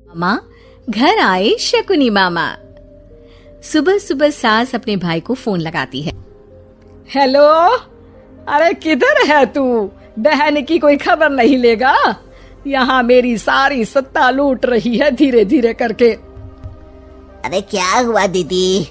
मामा घर आए शकुनी मामा। सुबह सुबह सास अपने भाई को फोन लगाती है। हेलो, अरे किधर है तू? बहन की कोई खबर नहीं लेगा? यहाँ मेरी सारी सत्ता लूट रही है धीरे धीरे करके। अरे क्या हुआ दीदी,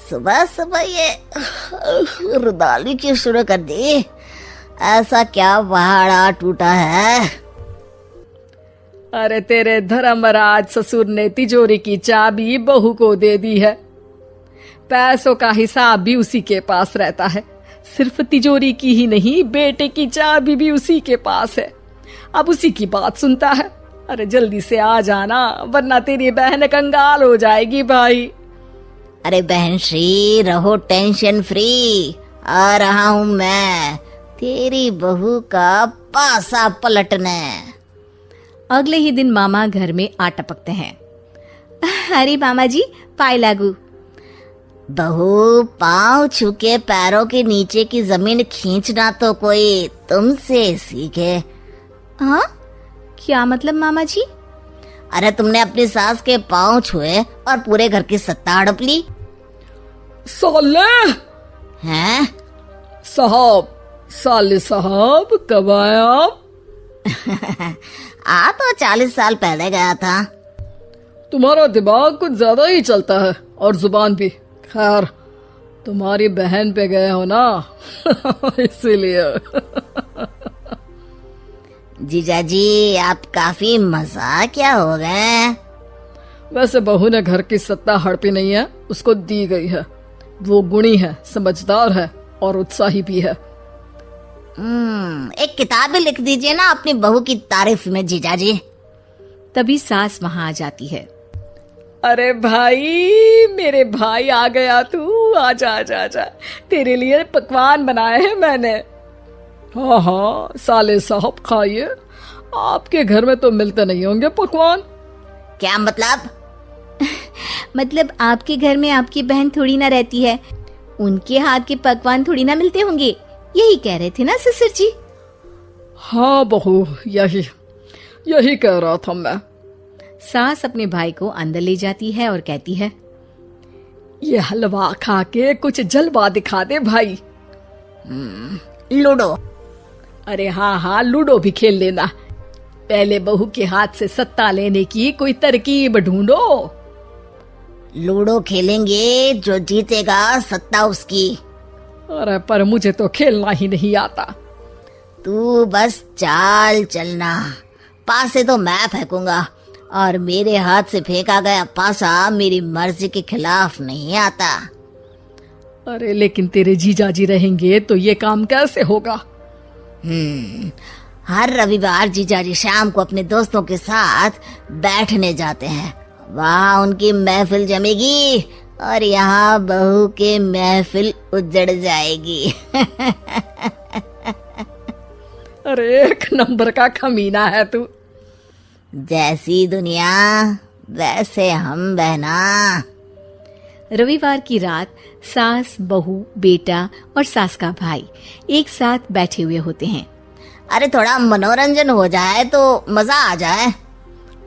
सुबह सुबह ये रुदाली क्यों शुरू कर दी? ऐसा क्या पहाड़ा टूटा है? अरे तेरे धर्मराज ससुर ने तिजोरी की चाबी बहू को दे दी है। पैसों का हिसाब भी उसी के पास रहता है। सिर्फ तिजोरी की ही नहीं, बेटे की चाबी भी उसी के पास है। अब उसी की बात सुनता है। अरे जल्दी से आ जाना, वरना तेरी बहन कंगाल हो जाएगी भाई। अरे बहन श्री, रहो टेंशन फ्री। आ रहा हूँ मैं, तेरी बहू का पासा पलटने। अगले ही दिन मामा घर में आ टपकते हैं। अरे मामा जी, पाए लागू। बहू, पाँव छू के पैरों के नीचे की जमीन खींचना तो कोई तुमसे सीखे। हाँ, क्या मतलब मामा जी? अरे तुमने अपनी सास के पाँव छुए और पूरे घर की सत्ता हड़प ली। साले हैं? साले साहब कब आए आप? आ तो 40 साल पहले गया था। तुम्हारा दिमाग कुछ ज्यादा ही चलता है और जुबान भी। खैर, तुम्हारी बहन पे गए हो ना इसीलिए। जीजाजी, आप काफी मजाकिया हो गए। वैसे बहू ने घर की सत्ता हड़पी नहीं है, उसको दी गई है। वो गुणी है, समझदार है और उत्साही भी है। एक किताब भी लिख दीजिए ना अपनी बहू की तारीफ में जीजाजी। तभी सास वहां आ जाती है। अरे भाई, मेरे भाई आ गया तू। आजा आजा आजा, तेरे लिए पकवान बनाए हैं मैंने। हाँ हाँ साले साहब, खाइए। आपके घर में तो मिलते नहीं होंगे पकवान। क्या मतलब? मतलब आपके घर में आपकी बहन थोड़ी ना रहती है, उनके हाथ के पकवान थोड़ी ना मिलते होंगे, यही कह रहे थे ना ससुर जी? हाँ बहू, यही कह रहा था मैं। सास अपने भाई को अंदर ले जाती है और कहती है, ये हलवा खा के कुछ जलवा दिखा दे भाई। लूडो? अरे हाँ हाँ, लूडो भी खेल लेना। पहले बहू के हाथ से सत्ता लेने की कोई तरकीब ढूंढो। लूडो खेलेंगे, जो जीतेगा सत्ता उसकी। अरे पर मुझे तो खेलना ही नहीं आता। तू बस चाल चलना, पासे तो मैं फेंकूंगा और मेरे हाथ से फेंका गया पासा मेरी मर्जी के खिलाफ नहीं आता। अरे लेकिन तेरे जीजाजी रहेंगे तो ये काम कैसे होगा? हर रविवार जीजाजी शाम को अपने दोस्तों के साथ बैठने जाते हैं। वहाँ उनकी महफिल जमेगी और यहाँ बहू के महफिल उजड़ जाएगी। अरे एक नंबर का कमीना है तू। जैसी दुनिया वैसे हम बहना। रविवार की रात सास, बहू, बेटा और सास का भाई एक साथ बैठे हुए होते हैं। अरे थोड़ा मनोरंजन हो जाए तो मजा आ जाए।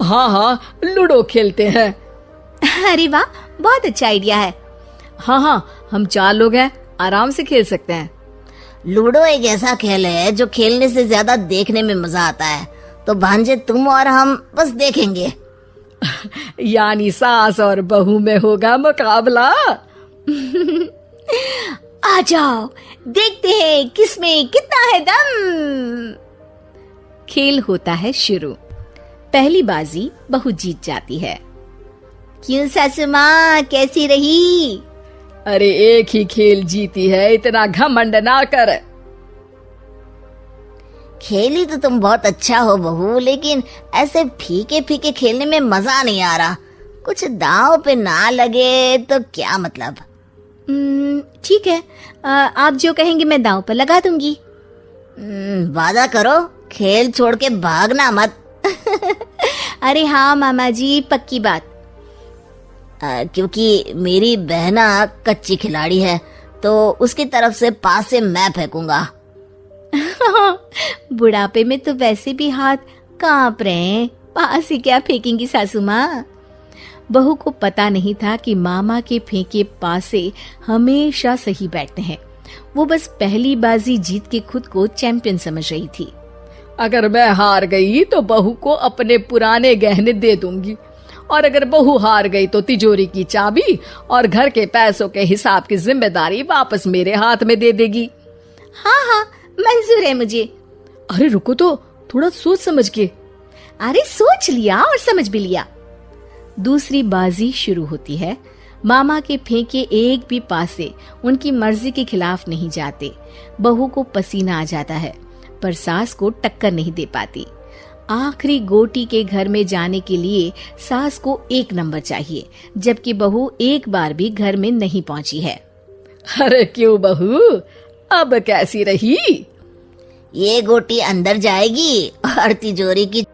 हाँ हाँ, लूडो खेलते हैं। अरे वाह, बहुत अच्छा आइडिया है। हाँ हाँ, हम 4 लोग हैं, आराम से खेल सकते हैं। लूडो एक ऐसा खेल है जो खेलने से ज्यादा देखने में मजा आता है। तो भांजे तुम और हम बस देखेंगे। यानी सास और बहू में होगा मुकाबला। आ जाओ, देखते हैं किसमें कितना है दम। खेल होता है शुरू। पहली बाजी बहू जीत जाती है। क्यों सासू माँ, कैसी रही? अरे एक ही खेल जीती है, इतना घमंड ना कर। खेली तो तुम बहुत अच्छा हो बहू, लेकिन ऐसे फीके फीके खेलने में मजा नहीं आ रहा। कुछ दांव पे ना लगे तो क्या मतलब? ठीक है, आप जो कहेंगे मैं दांव पर लगा दूंगी। वादा करो, खेल छोड़ के भागना मत। अरे हाँ मामा जी, पक्की बात। क्योंकि मेरी बहना कच्ची खिलाड़ी है, तो उसकी तरफ से पास से मैं फेंकूंगा। बुढ़ापे में तो वैसे भी हाथ कांप रहे हैं, वहां से क्या फेंकेंगी सासू माँ? बहू को पता नहीं था कि मामा के फेंके पासे हमेशा सही बैठते हैं। वो बस पहली बाजी जीत के खुद को चैंपियन समझ रही थी। अगर मैं हार गई तो बहू को अपने पुराने गहने दे दूंगी, और अगर बहू हार गई तो तिजोरी की चाबी और घर के पैसों के हिसाब की जिम्मेदारी वापस मेरे हाथ में दे देगी। हाँ हाँ, मंजूर है मुझे। अरे रुको तो, थोड़ा सोच समझ के। अरे सोच लिया और समझ भी लिया। दूसरी बाजी शुरू होती है। मामा के फेंके एक भी पासे उनकी मर्जी के खिलाफ नहीं जाते। बहू को पसीना आ जाता है, पर सास को टक्कर नहीं दे पाती। आखिरी गोटी के घर में जाने के लिए सास को 1 नंबर चाहिए, जबकि बहू एक बार भी घर में नहीं पहुंची है। अरे क्यों बहू, अब कैसी रही? ये गोटी अंदर जाएगी और तिजोरी की